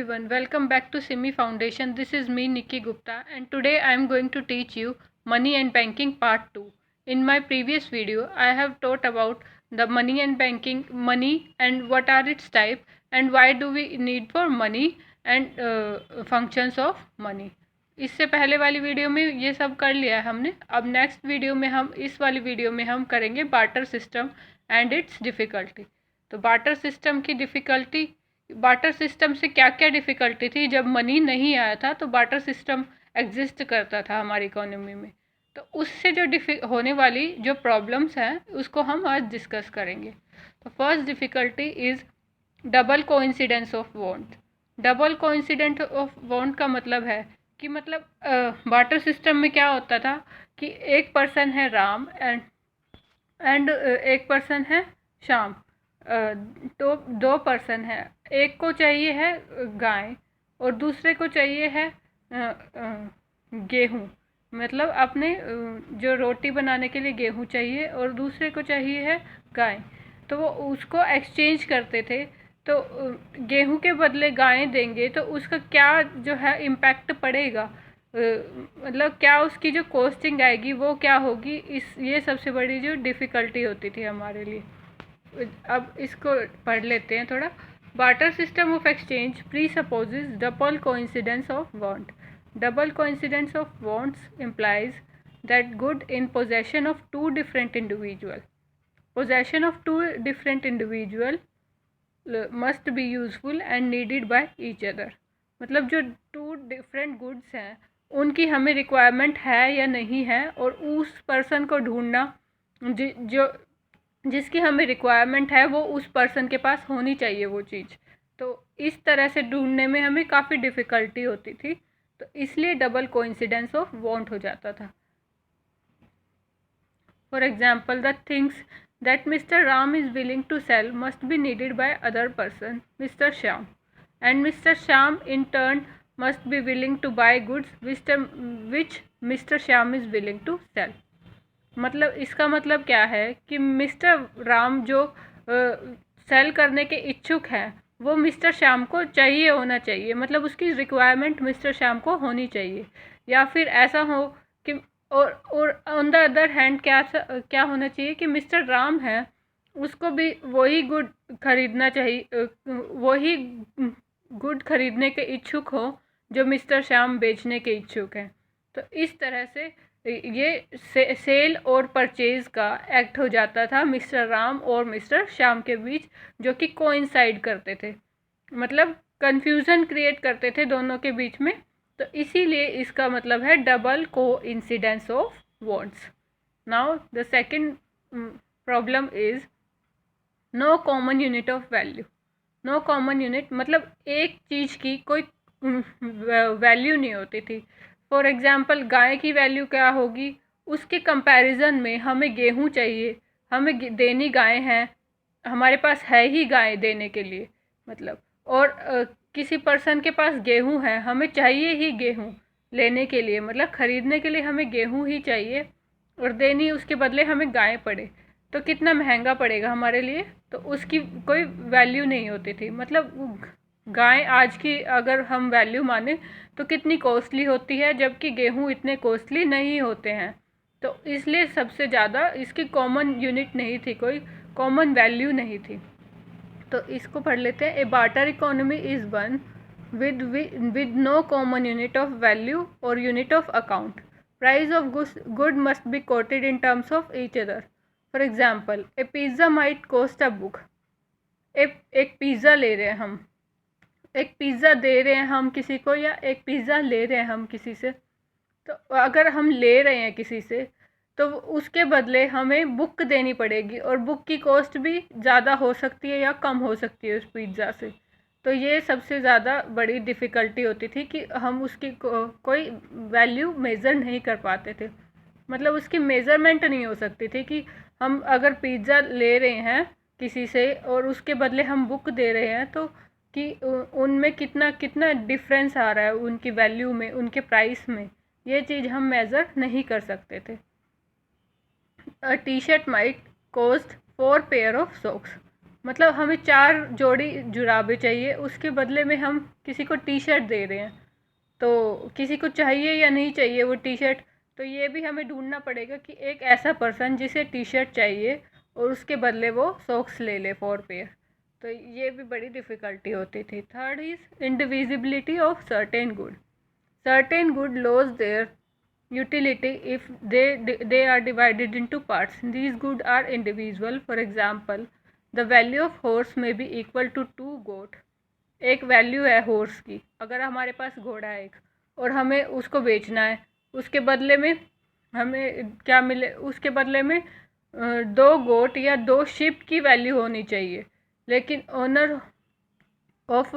everyone, welcome back to Simi Foundation. This is me Nikki Gupta and today I am going to teach you Money and Banking Part 2. In my previous video, I have taught about the money and banking, money and what are its type and why do we need for money and functions of money. इससे पहले वाली video में ये सब कर लिया है हमने. अब नेक्स्ट वीडियो में हम इस वाली वीडियो में हम करेंगे barter system and it's difficulty. तो बार्टर सिस्टम की डिफ़िकल्टी, बार्टर सिस्टम से क्या क्या डिफ़िकल्टी थी. जब मनी नहीं आया था तो बार्टर सिस्टम एग्जिस्ट करता था हमारी इकोनॉमी में. तो उससे जो होने वाली जो प्रॉब्लम्स हैं उसको हम आज डिस्कस करेंगे. तो first difficulty is double coincidence of want. Double coincidence of want का मतलब है कि बार्टर सिस्टम में क्या होता था कि एक पर्सन है राम एंड एक पर्सन है श्याम. तो दो पर्सन है, एक को चाहिए है गाय और दूसरे को चाहिए है गेहूँ. मतलब अपने जो रोटी बनाने के लिए गेहूँ चाहिए और दूसरे को चाहिए है गाय. तो वो उसको एक्सचेंज करते थे. तो गेहूँ के बदले गायें देंगे तो उसका क्या जो है इम्पैक्ट पड़ेगा, मतलब क्या उसकी जो कॉस्टिंग आएगी वो क्या होगी. ये सबसे बड़ी जो डिफ़िकल्टी होती थी हमारे लिए. अब इसको पढ़ लेते हैं थोड़ा. Barter system of exchange presupposes double coincidence of want. Double coincidence of wants implies that good in possession of two different individual. Possession of two different individual must be useful and needed by each other. मतलब जो to different goods हैं उनकी हमें requirement है या नहीं है और उस पर्सन को ढूंढना जो जिसकी हमें रिक्वायरमेंट है वो उस पर्सन के पास होनी चाहिए वो चीज़. तो इस तरह से ढूंढने में हमें काफ़ी डिफ़िकल्टी होती थी. तो इसलिए डबल कोइंसिडेंस ऑफ वांट हो जाता था. For example the things that mister Ram is willing to sell must be needed by other person mister Shyam and mister Shyam in turn must be willing to buy goods which mister Shyam is willing to sell. मतलब इसका मतलब क्या है कि mister Ram जो cell करने के इच्छुक हैं वो मिस्टर श्याम को चाहिए होना चाहिए. मतलब उसकी रिक्वायरमेंट मिस्टर श्याम को होनी चाहिए. या फिर ऐसा हो कि और ऑन द अदर हैंड क्या होना चाहिए कि मिस्टर राम है उसको भी वही गुड खरीदना चाहिए, वही गुड खरीदने के इच्छुक हो जो मिस्टर श्याम बेचने के इच्छुक हैं. तो इस तरह से ये सेल और परचेज़ का एक्ट हो जाता था मिस्टर राम और मिस्टर श्याम के बीच, जो कि कोइंसाइड करते थे. मतलब कन्फ्यूज़न क्रिएट करते थे दोनों के बीच में. तो इसीलिए इसका मतलब है double coincidence of wants. Now the second problem is no common unit of value. No common unit मतलब एक चीज़ की कोई वैल्यू नहीं होती थी. फॉर एग्ज़ाम्पल गाय की वैल्यू क्या होगी, उसके कंपैरिजन में हमें गेहूँ चाहिए, हमें देनी गाय हैं, हमारे पास है ही गाय देने के लिए. मतलब और किसी पर्सन के पास गेहूँ है, हमें चाहिए ही गेहूँ लेने के लिए, मतलब ख़रीदने के लिए हमें गेहूँ ही चाहिए और देनी उसके बदले हमें गाय पड़े तो कितना महंगा पड़ेगा हमारे लिए. तो उसकी कोई वैल्यू नहीं होती थी. मतलब गाय आज की अगर हम वैल्यू माने तो कितनी कॉस्टली होती है, जबकि गेहूँ इतने कॉस्टली नहीं होते हैं. तो इसलिए सबसे ज़्यादा इसकी कॉमन यूनिट नहीं थी, कोई कॉमन वैल्यू नहीं थी. तो इसको पढ़ लेते हैं. A barter economy is one with no common unit of value और unit of account. Price of good must be quoted in terms of each other. For example a pizza might cost a book. एक pizza ले रहे हैं हम, एक pizza दे रहे हैं हम किसी को या एक पिज़्ज़ा ले रहे हैं हम किसी से. तो अगर हम ले रहे हैं किसी से तो उसके बदले हमें बुक देनी पड़ेगी और बुक की कॉस्ट भी ज़्यादा हो सकती है या कम हो सकती है उस पिज़्ज़ा से. तो ये सबसे ज़्यादा बड़ी डिफ़िकल्टी होती थी कि हम उसकी कोई वैल्यू मेज़र नहीं कर पाते थे. मतलब उसकी मेज़रमेंट नहीं हो सकती थी कि हम अगर पिज़्ज़ा ले रहे हैं किसी से और उसके बदले हम बुक दे रहे हैं तो कि उनमें कितना डिफरेंस आ रहा है उनकी वैल्यू में, उनके प्राइस में. ये चीज़ हम मेज़र नहीं कर सकते थे. A T shirt might cost 4 pair of socks. मतलब हमें 4 जोड़ी जुराबें चाहिए, उसके बदले में हम किसी को टी शर्ट दे रहे हैं, तो किसी को चाहिए या नहीं चाहिए वो टी शर्ट। तो ये भी हमें ढूंढना पड़ेगा कि एक ऐसा पर्सन जिसे टी शर्ट चाहिए और उसके बदले वो सॉक्स ले ले 4 पेयर। तो ये भी बड़ी डिफ़िकल्टी होती थी। Third is indivisibility of certain good. Certain good lose their utility if they are divided into parts. These goods are individual. For example, the value of horse may be equal to 2 goat. एक value है horse की, अगर हमारे पास घोड़ा है एक और हमें उसको बेचना है, उसके बदले में हमें क्या मिले, उसके बदले में 2 गोट या 2 शिप की वैल्यू होनी चाहिए, लेकिन ओनर ऑफ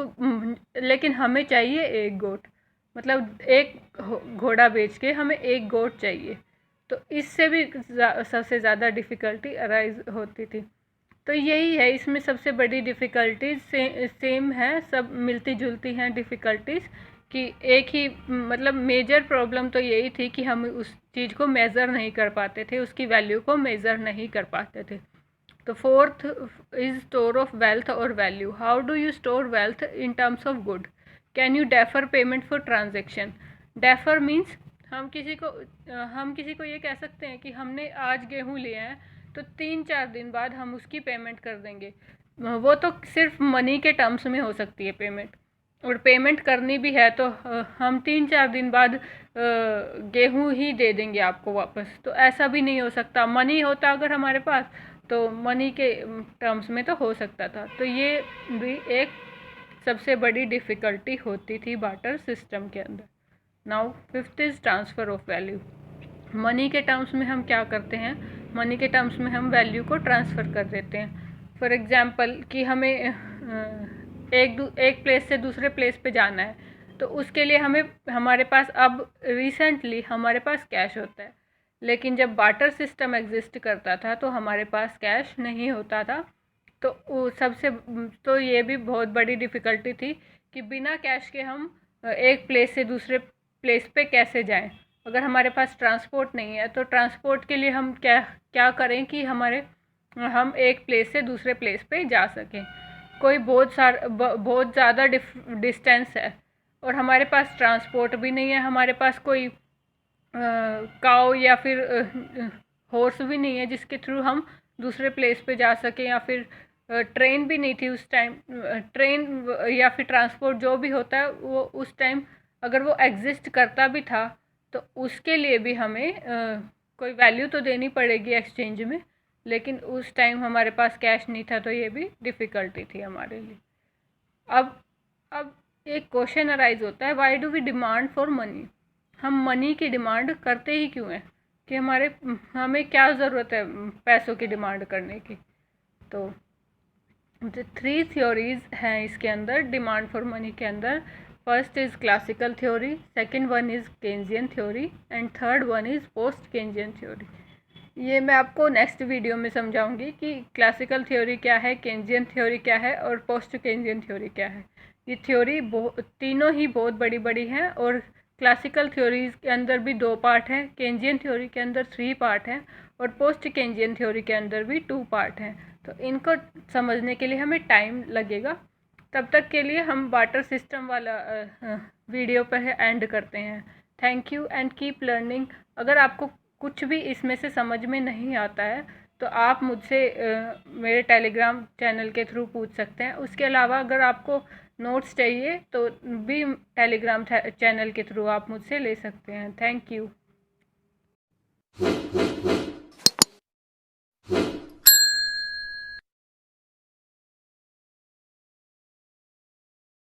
लेकिन हमें चाहिए 1 गोट। मतलब एक घोड़ा बेच के हमें 1 गोट चाहिए। तो इससे भी सबसे ज़्यादा डिफ़िकल्टी अराइज होती थी। तो यही है, इसमें सबसे बड़ी डिफ़िकल्टीज सेम है, सब मिलती जुलती हैं डिफ़िकल्टीज़ कि एक ही मतलब मेजर प्रॉब्लम तो यही थी कि हम उस चीज़ को मेज़र नहीं कर पाते थे, उसकी वैल्यू को मेज़र नहीं कर पाते थे। तो fourth is store of wealth और value. How do you store wealth in terms of good? Can you defer payment for transaction? Defer means हम किसी को ये कह सकते हैं कि हमने आज गेहूँ लिए हैं तो 3-4 दिन बाद हम उसकी पेमेंट कर देंगे। वो तो सिर्फ मनी के टर्म्स में हो सकती है पेमेंट, और पेमेंट करनी भी है तो हम 3-4 दिन बाद गेहूँ ही दे देंगे आपको वापस। तो ऐसा भी नहीं हो सकता। मनी होता अगर हमारे पास तो मनी के टर्म्स में तो हो सकता था। तो ये भी एक सबसे बड़ी डिफ़िकल्टी होती थी बार्टर सिस्टम के अंदर। Now fifth is transfer of value. Money के टर्म्स में हम क्या करते हैं, मनी के टर्म्स में हम वैल्यू को ट्रांसफ़र कर देते हैं। फॉर एग्ज़ाम्पल कि हमें एक प्लेस से दूसरे प्लेस पे जाना है, तो उसके लिए हमें हमारे पास अब रिसेंटली हमारे पास कैश होता है, लेकिन जब बार्टर सिस्टम एग्जिस्ट करता था तो हमारे पास कैश नहीं होता था। तो ये भी बहुत बड़ी डिफ़िकल्टी थी कि बिना कैश के हम एक प्लेस से दूसरे प्लेस पे कैसे जाएं। अगर हमारे पास ट्रांसपोर्ट नहीं है तो ट्रांसपोर्ट के लिए हम क्या करें कि हम एक प्लेस से दूसरे प्लेस पे जा सकें। कोई बहुत ज़्यादा डिस्टेंस है और हमारे पास ट्रांसपोर्ट भी नहीं है, हमारे पास कोई काऊ या फिर हॉर्स भी नहीं है जिसके थ्रू हम दूसरे प्लेस पे जा सकें, या फिर ट्रेन भी नहीं थी उस टाइम। ट्रेन या फिर ट्रांसपोर्ट जो भी होता है वो उस टाइम अगर वो एग्जिस्ट करता भी था तो उसके लिए भी हमें कोई वैल्यू तो देनी पड़ेगी एक्सचेंज में, लेकिन उस टाइम हमारे पास कैश नहीं था, तो ये भी डिफ़िकल्टी थी हमारे लिए। अब एक क्वेश्चन अराइज होता है, why do we demand for money? हम मनी की डिमांड करते ही क्यों हैं, कि हमें क्या ज़रूरत है पैसों की डिमांड करने की? तो 3 थ्योरीज हैं इसके अंदर, डिमांड फॉर मनी के अंदर। First is classical theory, second one is Keynesian theory and third one is post Keynesian theory. ये मैं आपको नेक्स्ट वीडियो में समझाऊंगी कि क्लासिकल थ्योरी क्या है, केन्जियन थ्योरी क्या है और पोस्ट केन्जियन थ्योरी क्या है। ये थ्योरी तीनों ही बहुत बड़ी बड़ी हैं, और क्लासिकल थ्योरीज के अंदर भी 2 पार्ट हैं, केन्जियन थ्योरी के अंदर 3 पार्ट हैं और पोस्ट केन्जियन थ्योरी के अंदर भी 2 पार्ट हैं। तो इनको समझने के लिए हमें टाइम लगेगा। तब तक के लिए हम बार्टर सिस्टम वाला वीडियो पर एंड करते हैं। Thank you and keep learning. अगर आपको कुछ भी इसमें से समझ में नहीं आता है तो आप मुझसे मेरे टेलीग्राम चैनल के थ्रू पूछ सकते हैं। उसके अलावा अगर आपको नोट्स चाहिए तो भी टेलीग्राम चैनल के थ्रू आप मुझसे ले सकते हैं। Thank you.